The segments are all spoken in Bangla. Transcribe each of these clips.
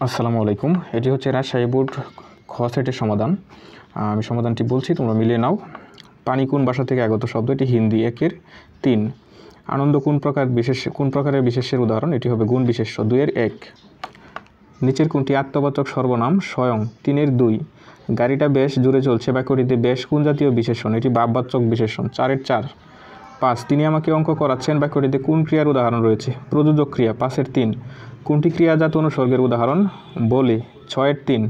আসসালামু আলাইকুম। এটি হচ্ছে রাজশাহী বোর্ড খ সেটের সমাধান। আমি সমাধানটি বলছি, তোমরা মিলিয়ে নাও। পানি কোন ভাষা থেকে আগত শব্দ? এটি হিন্দি। 1-এর 3। আনন্দ কোন প্রকারের বিশেষ্যের উদাহরণ? এটি হবে গুণ বিশেষ্য। 2-এর 1। নিচের কোনটি আত্মবাচক সর্বনাম? স্বয়ং। 3-এর 2। গাড়িটা বেশ জোরে চলছে বাক্যটিতে বেশ কোন জাতীয় বিশেষণ? এটি ভাববাচক বিশেষণ। 4-এর 4। 5। তিনি আমাকে অঙ্ক করাচ্ছেন বাক্যটিতে কোন ক্রিয়ার উদাহরণ রয়েছে? প্রযোজক ক্রিয়া। 5-এর 3। কোনটি ক্রিয়াজাত অনুসর্গের উদাহরণ? বলে। 6-এর 3।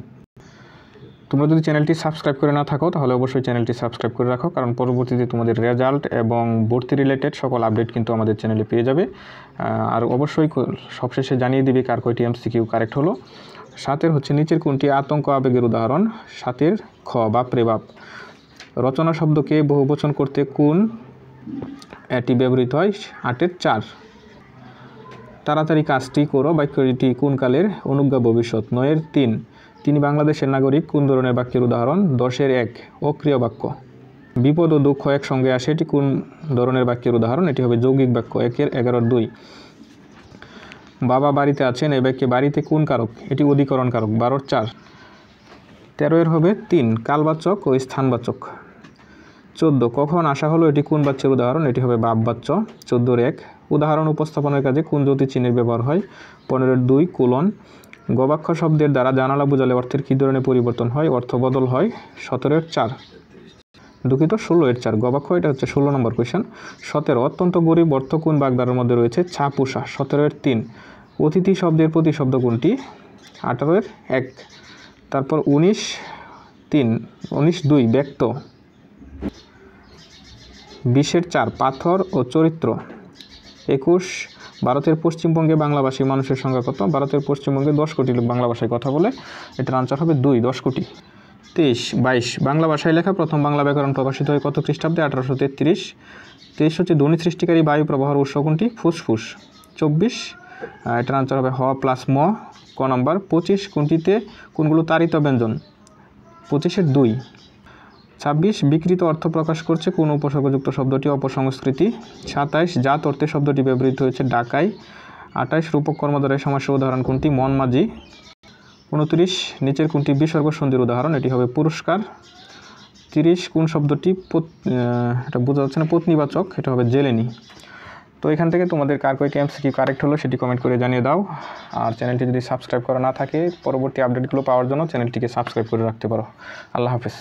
তোমরা যদি চ্যানেলটি সাবস্ক্রাইব করে না থাকো তাহলে অবশ্যই চ্যানেলটি সাবস্ক্রাইব করে রাখো, কারণ পরবর্তীতে তোমাদের রেজাল্ট এবং ভর্তি রিলেটেড সকল আপডেট কিন্তু আমাদের চ্যানেলে পেয়ে যাবে। আর অবশ্যই সবশেষে জানিয়ে দিবে কার কয়টি এমসিকিউ কারেক্ট হলো। 7-এর হচ্ছে নিচের কোনটি আতঙ্ক আবেগের উদাহরণ? 7-এর খ। বাপরে বাপ। রচনা শব্দকে বহুবচন করতে কোন এটি ব্যবহৃত হয়? 8-এর 4। তাড়াতাড়ি কাজটি করো বাক্যটি কোন কালের? অনুজ্ঞা ভবিষ্যৎ। 9-এর 3। তিনি বাংলাদেশের নাগরিক কোন ধরনের বাক্যের উদাহরণ? 10-এর 1। অক্রিয় বাক্য। বিপদ ও দুঃখ একসঙ্গে আসে, এটি কোন ধরনের বাক্যের উদাহরণ? এটি হবে যৌগিক বাক্য। 1-এর 11-এর 2। বাবা বাড়িতে আছেন এই বাক্যে বাড়িতে কোন কারক? এটি অধিকরণ কারক। 12-এর 4। 13-এর হবে 3। কালবাচক ও স্থানবাচক। 14। কখন আসা হলো, এটি কোন বাচ্যের উদাহরণ? এটি হবে ভাববাচ্য। 14-এর 1। উদাহরণ উপস্থাপনের কাজে কোন জ্যোতি চিহ্নের ব্যবহার হয়? 15-এর 2 কোলন। গবাক্ষ শব্দের দ্বারা জানালা বোঝালে অর্থের কী ধরনের পরিবর্তন হয়? অর্থ বদল হয়। 17-এর 4। দুঃখিত, 16-এর 4 গবাক্ষ, এটা হচ্ছে 16 নম্বর কোয়েশ্চেন। 17। অত্যন্ত গরিব অর্থ কোন বাগধারার মধ্যে রয়েছে? ছা পোষা। 17-এর 3। অতিথি শব্দের প্রতিশব্দ কোনটি? 18-এর 1। তারপর 19-2 ব্যক্ত। 20-এর 4 পাথর ও চরিত্র। 21। ভারতের পশ্চিমবঙ্গে বাংলাভাষী মানুষের সংখ্যা কত? ভারতের পশ্চিমবঙ্গে 10 কোটি লোক বাংলা ভাষায় কথা বলে। এটার আনসার হবে 2, 10 কোটি। 22 বাংলা ভাষায় লেখা প্রথম বাংলা ব্যাকরণ প্রকাশিত হয় কত খ্রিস্টাব্দে? 1833। 23 হচ্ছে ধ্বনি সৃষ্টিকারী বায়ু প্রবাহের উৎস কোনটি? ফুসফুস। 24 এটার আনসার হবে হ প্লাস ম, ক নম্বর। 25 কোনগুলো তাড়িত ব্যঞ্জন? 25-এর 2। 26 বিকৃত অর্থ প্রকাশ করছে কোন উপসর্গযুক্ত শব্দটি? অপসংস্কৃতি। 27 জাত অর্থে শব্দটি ব্যবহৃত হয়েছে? ডাকাই। 28 রূপক কর্মদ্বারায় সমাসের উদাহরণ কোনটি? মন মাঝি। 29 নিচের কোনটি বিসর্গ সন্ধির উদাহরণ? এটি হবে পুরস্কার। 30 কোন শব্দটি এটা বোঝা যাচ্ছে না, পত্নীবাচক? এটা হবে জেলেনি। তো এখান থেকে তোমাদের কার কয়টি এমসিকিউ কারেক্ট হলো সেটি কমেন্ট করে জানিয়ে দাও। আর চ্যানেলটি যদি সাবস্ক্রাইব করা না থাকে, পরবর্তী আপডেটগুলো পাওয়ার জন্য চ্যানেলটিকে সাবস্ক্রাইব করে রাখতে পারো। আল্লাহ হাফেজ।